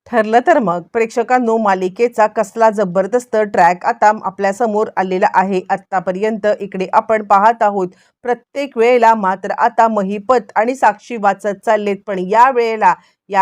ठरलं तर मग प्रेक्षकांनो, मालिकेचा कसला जबरदस्त ट्रॅक आता आपल्या समोर आलेला आहे. आतापर्यंत इकडे आपण पाहत आहोत, प्रत्येक वेळेला मात्र आता महिपत आणि साक्षी वाचत चाललेत, पण या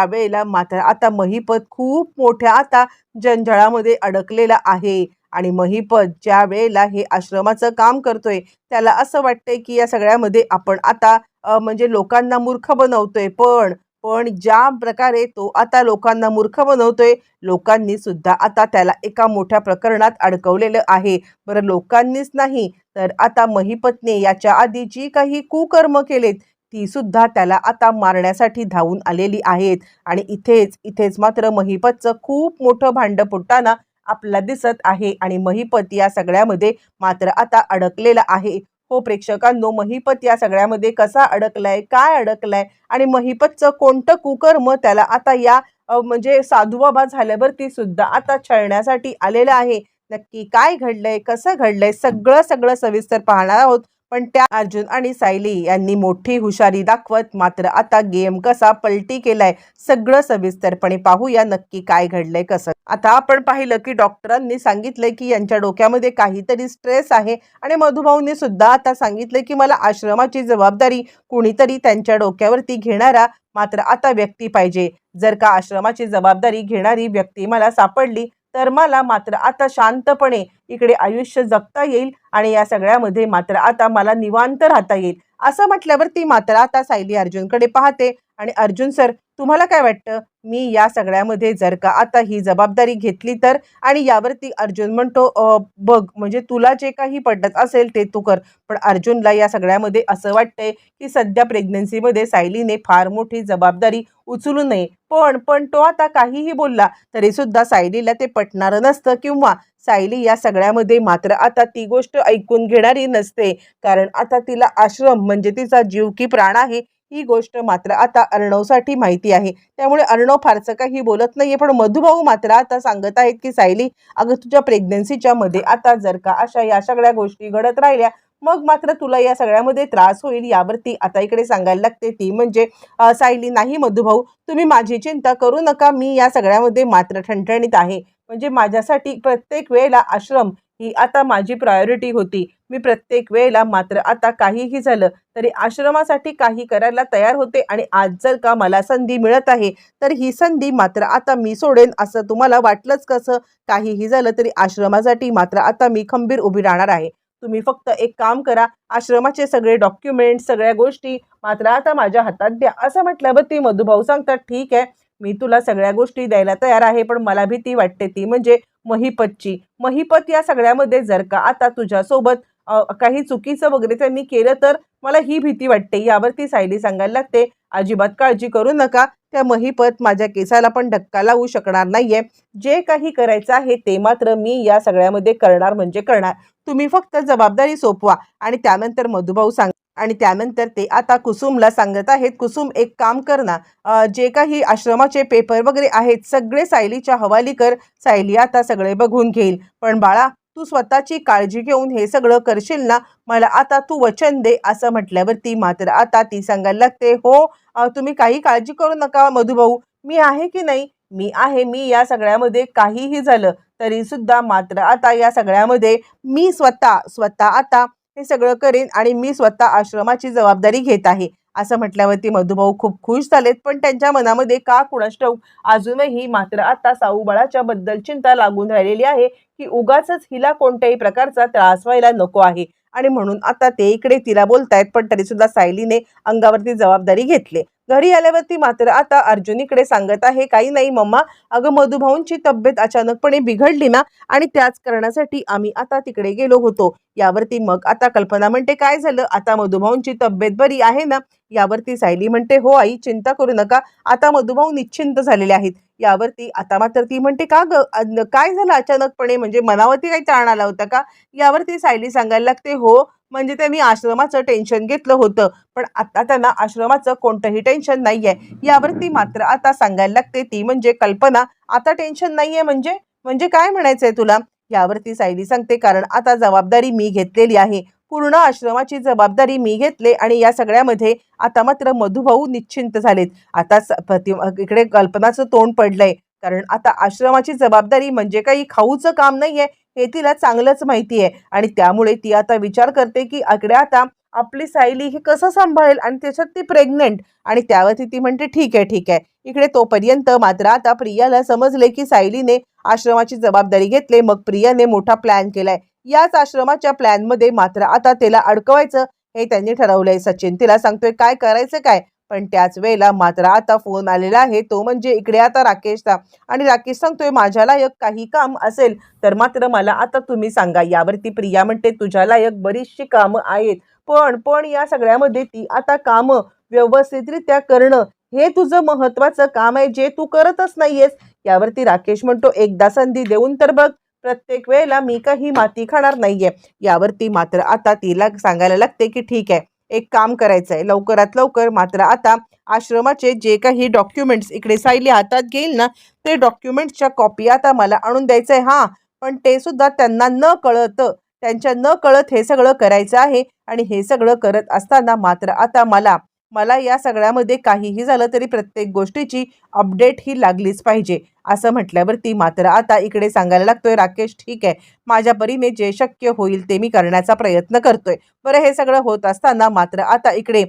वेळेला मात्र आता महिपत खूप मोठ्या आता जंजाळामध्ये अडकलेला आहे. आणि महिपत ज्या वेळेला हे आश्रमाचं काम करतोय, त्याला असं वाटतंय की या सगळ्यामध्ये आपण आता म्हणजे लोकांना मूर्ख बनवतोय. पण पण ज्या प्रकारे तो आता लोकांना मूर्ख बनवतोय, लोकांनी सुद्धा आता त्याला एका मोठ्या प्रकरणात अडकवलेलं आहे. बरं, लोकांनीच नाही तर आता महिपतने याच्या आधी जी काही कुकर्म केलेत, ती सुद्धा त्याला आता मारण्यासाठी धावून आलेली आहेत. आणि इथेच मात्र महिपतचं खूप मोठं भांडं फुटताना आपल्याला दिसत आहे. आणि महिपत या सगळ्यामध्ये मात्र आता अडकलेला आहे. हो प्रेक्षकांनो, महिपत या सगळ्यामध्ये कसा अडकलाय, काय अडकलाय आणि महिपतचं कोणतं कुकर्म त्याला आता या म्हणजे साधुबाबा झाल्यावरती सुद्धा आता छळण्यासाठी आलेलं आहे. नक्की काय घडलंय, कसं घडलंय, सगळं सगळं सविस्तर पाहणार आहोत. पण त्या अर्जुन आणि सायली यांनी मोठी हुशारी दाखवत मात्र आता गेम कसा पलटी केलाय, सगळं सविस्तरपणे पाहूया नक्की काय घडलंय कसं. आता आपण पाहिलं की डॉक्टरांनी सांगितलंय की यांच्या डोक्यामध्ये काहीतरी स्ट्रेस आहे. आणि मधुभाऊंनी सुद्धा आता सांगितलंय की मला आश्रमाची जबाबदारी कुणीतरी त्यांच्या डोक्यावरती घेणारा मात्र आता व्यक्ती पाहिजे. जर का आश्रमाची जबाबदारी घेणारी व्यक्ती मला सापडली, तर मला मात्र आता शांतपणे इकडे आयुष्य जगता येईल आणि या सगळ्यामध्ये मात्र आता मला निवांत राहता येईल. असं म्हटल्यावरती मात्र आता सायली अर्जुनकडे पाहते आणि अर्जुन सर, तुम्हाला काय वाटतं, मी या सगळ्यामध्ये जर का आता ही जबाबदारी घेतली तर? आणि यावरती अर्जुन म्हणतो, बघ म्हणजे तुला जे काही पटत असेल ते तू कर. पण अर्जुनला या सगळ्यामध्ये असं वाटतंय की सध्या प्रेग्नन्सीमध्ये सायलीने फार मोठी जबाबदारी उचलू नये. पण तो आता काहीही बोलला तरी सुद्धा सायलीला ते पटणारं नसतं, किंवा सायली या सगळ्यामध्ये मात्र आता ती गोष्ट ऐकून घेणारी नसते. कारण आता तिला आश्रम म्हणजे तिचा जीव की प्राण आहे, ही गोष्ट मात्र आता अर्णवसाठी माहिती आहे. त्यामुळे अर्णव फारसं काही बोलत नाहीये. पण मधुभाऊ मात्र आता सांगत आहेत की सायली, अगं तुझ्या प्रेग्नन्सीच्या मध्ये आता जर का अशा या सगळ्या गोष्टी घडत राहिल्या, मग मात्र तुला या सगळ्यामध्ये त्रास होईल. यावरती आता इकडे सांगायला लागते ती म्हणजे सायली, नाही मधुभाऊ, तुम्ही माझी चिंता करू नका, मी या सगळ्यामध्ये मात्र ठणठणीत आहे. म्हणजे माझ्यासाठी प्रत्येक वेळेला आश्रम ही आता माझी प्रायोरिटी होती. मी प्रत्येक वेळेला मात्र आता काहीही झालं तरी आश्रमासाठी काही करायला तयार होते. आणि आज जर का मला संधी मिळत आहे, तर ही संधी मात्र आता मी सोडेन असं तुम्हाला वाटलंच कसं? काहीही झालं तरी आश्रमासाठी मात्र आता मी खंबीर उभी राहणार आहे. तुम्ही फक्त एक काम करा, आश्रमाचे सगळे डॉक्युमेंट, सगळ्या गोष्टी मात्र आता माझ्या हातात द्या. असं म्हटल्यावर ती मधुभाऊ सांगतात, ठीक आहे, मी तुला सगळ्या गोष्टी द्यायला तयार आहे. पण मला भीती वाटते ती म्हणजे महिपतची. महिपत या सगळ्यामध्ये जर का आता तुझ्यासोबत काही चुकीचं वगैरे त्यांनी केलं, तर मला ही भीती वाटते. यावरती सायली सांगायला लागते, अजिबात काळजी करू नका, त्या महिपत माझ्या केसाला पण धक्का लावू शकणार नाहीये. जे काही करायचं आहे ते मात्र मी या सगळ्यामध्ये करणार म्हणजे करणार. तुम्ही फक्त जबाबदारी सोपवा. आणि त्यानंतर मधुभाऊ आणि त्यानंतर ते आता कुसुमला सांगत आहेत, कुसुम एक काम कर ना, जे काही आश्रमाचे पेपर वगैरे आहेत सगळे सायलीच्या हवाली कर. सायली आता सगळे बघून घेईल. पण बाळा, तू स्वतःची काळजी घेऊन हे सगळं करशील ना, मला आता तू वचन दे. असं म्हटल्यावरती मात्र आता ती सांगायला लागते, हो तुम्ही काही काळजी करू नका मधुभाऊ, मी आहे की नाही, मी आहे. मी या सगळ्यामध्ये काहीही झालं तरी सुद्धा मात्र आता या सगळ्यामध्ये मी स्वतः आता हे सगळं करेन आणि मी स्वतः आश्रमाची जबाबदारी घेत आहे. असं म्हटल्यावरती मधुभाऊ खूप खुश झालेत. पण त्यांच्या मनामध्ये का कुणास ठाऊक अजूनही मात्र आता साऊबाळाच्या बद्दल चिंता लागून राहिलेली आहे की उगाचच हिला कोणत्याही प्रकारचा त्रास व्हायला नको आहे. आणि म्हणून आता ते इकडे तिला बोलतायत, पण तरी सुद्धा सायलीने अंगावरती जबाबदारी घेतली. घरी आल्यावरती मात्र आता अर्जुन इकडे सांगत आहे, काही नाही मम्मा, अगं मधुभाऊंची तब्येत अचानकपणे बिघडली ना, आणि त्याच कारणासाठी आम्ही आता तिकडे गेलो होतो. यावरती मग आता कल्पना म्हणते, काय झालं, आता मधुभाऊंची तब्येत बरी आहे ना? यावरती सायली म्हणते, हो आई, चिंता करू नका, आता मधुभाऊ निश्चिंत झालेले आहेत. यावरती आता मात्र ती म्हणते, का काय झालं अचानकपणे, म्हणजे मनावरती काही ताण आला होता का? यावरती सायली सांगायला लागते, हो म्हणजे त्यांनी आश्रमाचं टेन्शन घेतलं होतं, पण आता त्यांना आश्रमाचं कोणतंही टेन्शन नाहीये. यावरती मात्र आता सांगायला लागते ती म्हणजे कल्पना, आता टेन्शन नाहीये म्हणजे म्हणजे काय म्हणायचंय तुला? यावरती सायली सांगते, कारण आता जबाबदारी मी घेतलेली आहे, पूर्ण आश्रमाची जबाबदारी मी घेतले. आणि या सगळ्यामध्ये आता मात्र मधुभाऊ निश्चिंत झालेत. आता इकडे कल्पनाचं तोंड पडलंय, कारण आता आश्रमाची जबाबदारी म्हणजे काही खाऊचं काम नाहीये हे तिला चांगलंच माहिती आहे आणि त्यामुळे ती आता विचार करते की इकडे आता आपली सायली हे कसं सांभाळेल आणि त्याच्यात ती प्रेग्नेंट आणि त्यावरती ती म्हणते ठीक आहे ठीक आहे. इकडे तोपर्यंत मात्र आता प्रियाला समजले की सायलीने आश्रमाची जबाबदारी घेतली. मग प्रियाने मोठा प्लॅन केलाय. याच आश्रमाच्या प्लॅनमध्ये मात्र आता तिला अडकवायचं हे त्यांनी ठरवलंय. सचिन तिला सांगतोय काय करायचं काय, पण त्याच वेळेला मात्र आता फोन आलेला आहे तो म्हणजे इकडे आता राकेशचा आणि राकेश सांगतोय माझ्या लायक काही काम असेल तर मात्र मला आता तुम्ही सांगा. यावरती प्रिया म्हणते तुझ्या लायक बरीचशी कामं आहेत पण या सगळ्यामध्ये ती आता कामं व्यवस्थितरित्या करणं हे तुझं महत्वाचं काम आहे जे तू करतच नाहीयेस. यावरती राकेश म्हणतो एकदा संधी देऊन तर बघ, प्रत्येक वेळेला मी काही माती खाणार नाहीये. यावरती मात्र आता तिला सांगायला लागते की ठीक आहे एक काम करायचं आहे लवकरात लवकर मात्र आता आश्रमाचे जे काही डॉक्युमेंट्स इकडे सायली हातात घेईल ना ते डॉक्युमेंट्सच्या कॉपी आता मला आणून द्यायचं आहे. हां, पण ते सुद्धा त्यांना न कळत त्यांच्या न कळत हे सगळं करायचं आहे आणि हे सगळं करत असताना मात्र आता मला मला या सगळ्यामध्ये काहीही झालं तरी प्रत्येक गोष्टीची अपडेट ही लागलीच पाहिजे असं म्हटल्यावरती मात्र आता इकडे सांगायला लागतोय राकेश ठीक आहे माझ्या परीने जे शक्य होईल ते मी करण्याचा प्रयत्न करतोय. बरं हे सगळं होत असताना मात्र आता इकडे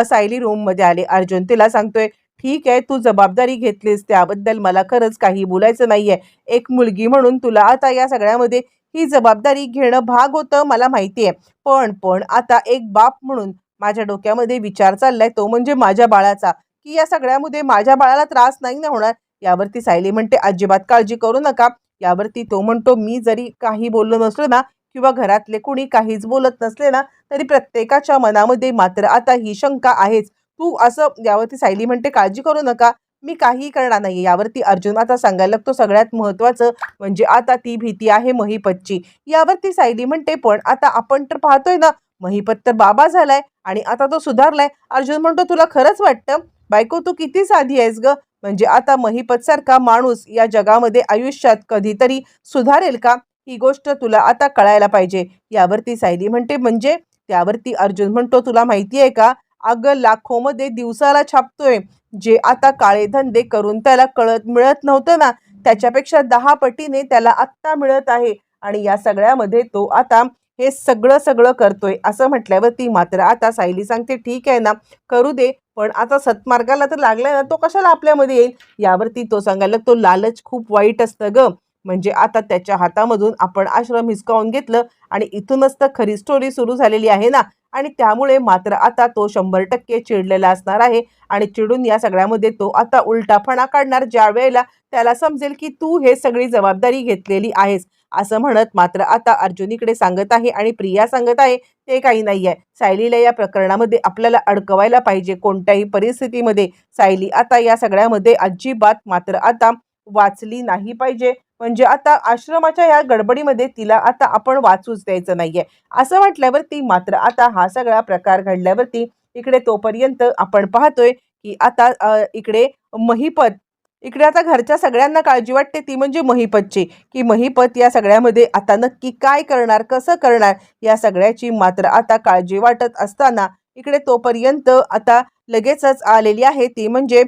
सायली रूममध्ये आले. अर्जुन तिला सांगतोय ठीक आहे तू जबाबदारी घेतलीस त्याबद्दल मला खरंच काही बोलायचं नाहीये. एक मुलगी म्हणून तुला आता या सगळ्यामध्ये ही जबाबदारी घेणं भाग होतं मला माहिती आहे. पण आता एक बाप म्हणून माझ्या डोक्यामध्ये विचार चाललाय तो म्हणजे माझ्या बाळाचा की या सगळ्यामध्ये माझ्या बाळाला त्रास नाही ना होणार. यावरती सायली म्हणते अजिबात काळजी करू नका. यावरती तो म्हणतो मी जरी काही बोललो नसलो ना किंवा घरातले कुणी काहीच बोलत नसले ना तरी प्रत्येकाच्या मनामध्ये मात्र आता ही शंका आहेच. तू असं यावरती सायली म्हणते काळजी करू नका मी काही करणार नाही. यावरती अर्जुन आता सांगायला लागतो सगळ्यात महत्वाचं म्हणजे आता ती भीती आहे महिपतची. यावरती सायली म्हणते पण आता आपण तर पाहतोय ना महिपत तर बाबा झालाय आणि आता तो सुधारलाय. अर्जुन म्हणतो तुला खरंच वाटतं बायको तू किती साधी आहेस ग, म्हणजे आता महिपत सारखा माणूस या जगामध्ये आयुष्यात कधीतरी सुधारेल का ही गोष्ट तुला आता कळायला पाहिजे. यावरती सायली म्हणते म्हणजे. त्यावरती अर्जुन म्हणतो तुला माहिती आहे का अगं लाखोमध्ये दिवसाला छापतोय जे आता काळे धंदे करून त्याला मिळत नव्हतं ना त्याच्यापेक्षा 10 पटीने त्याला आत्ता मिळत आहे आणि या सगळ्यामध्ये तो आता हे सगळं सगळं करतोय असं म्हटल्यावरती मात्र आता सायली सांगते ठीक आहे ना करू दे पण आता सत्मार्गाला तर लागलाय ना तो कशाला आपल्यामध्ये येईल. यावरती तो सांगायला तो लालच खूप वाईट असतं ग, म्हणजे आता त्याच्या हातामधून आपण आश्रम हिसकावून घेतलं आणि इथूनच तर खरी स्टोरी सुरू झालेली आहे ना आणि त्यामुळे मात्र आता तो 100% चिडलेला असणार आहे आणि चिडून या सगळ्यामध्ये तो आता उलटापणा काढणार ज्या वेळेला त्याला समजेल की तू हे सगळी जबाबदारी घेतलेली आहेस असं म्हणत मात्र आता अर्जुनीकडे सांगत आहे आणि प्रिया सांगत आहे ते काही नाहीये. सायलीला या प्रकरणामध्ये आपल्याला अडकवायला पाहिजे कोणत्याही परिस्थितीमध्ये. सायली आता या सगळ्यामध्ये अजिबात मात्र आता वाचली नाही पाहिजे, म्हणजे आता आश्रमाच्या या गडबडीमध्ये तिला आता आपण वाचूच द्यायचं नाहीये असं म्हटल्यावरती मात्र आता हा सगळा प्रकार घडल्यावरती इकडे तोपर्यंत आपण पाहतोय की आता इकडे महिपत इकडे आता घरच्या सगळ्यांना काळजी वाटते ती म्हणजे महिपतची की महिपत या सगळ्यामध्ये आता नक्की काय करणार कसं करणार या सगळ्याची मात्र आता काळजी वाटत असताना इकडे तोपर्यंत आता लगेचच आलेली आहे ती म्हणजे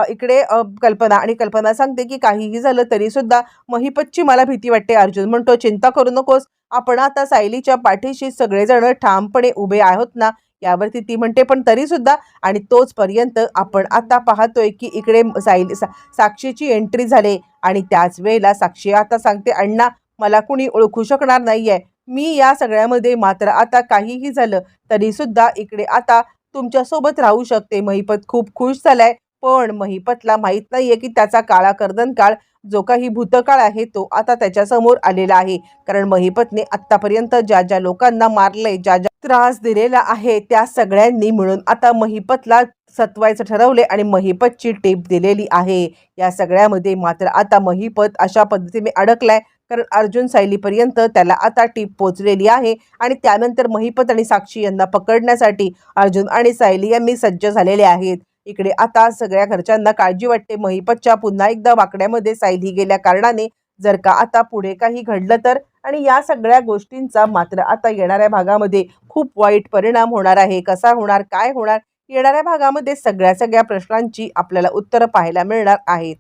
इकडे कल्पना आणि कल्पना सांगते की काहीही झालं तरी सुद्धा महिपतची मला भीती वाटते. अर्जुन म्हणतो चिंता करू नकोस आपण आता सायलीच्या पाठीशी सगळेजण ठामपणे उभे आहोत ना. यावरती ती म्हणते पण तरी सुद्धा आणि तोच पर्यंत आपण आता पाहतोय की इकडे साक्षीची एंट्री झाली आणि त्याच वेळेला साक्षी आता सांगते अण्णा मला कुणी ओळखू शकणार नाहीये मी या सगळ्यामध्ये मात्र आता काहीही झालं तरी सुद्धा इकडे आता तुमच्यासोबत राहू शकते. महिपत खूप खुश झालाय पण महिपतला माहित नाहीये की त्याचा काळा कर्दनकाळ जो काही भूतकाळ आहे तो आता त्याच्या समोर आलेला आहे. कारण महिपतने आतापर्यंत ज्या ज्या लोकांना मारलंय ज्या ज्या त्रास दिलेला आहे त्या सगळ्यांनी मिळून आता महिपतला सतवायचं ठरवले आणि महिपतची टीप दिलेली आहे. या सगळ्यामध्ये मात्र आता महिपत अशा पद्धतीने अडकलाय कारण अर्जुन सायलीपर्यंत त्याला आता टीप पोचलेली आहे आणि त्यानंतर महिपत आणि साक्षी यांना पकडण्यासाठी अर्जुन आणि सायली यांनी सज्ज झालेले आहेत. इकडे आता सगळ्या घरच्यांना काळजी वाटते महिपतच्या पुन्हा एकदा वाकड्यामध्ये सायली गेल्या कारणाने जर का आता पुढे काही घडलं तर आणि या सगळ्या गोष्टींचा मात्र आता येणाऱ्या भागामध्ये खूप वाईट परिणाम होणार आहे. कसा होणार काय होणार येणाऱ्या भागामध्ये सगळ्या प्रश्नांची आपल्याला उत्तरं पाहायला मिळणार आहेत.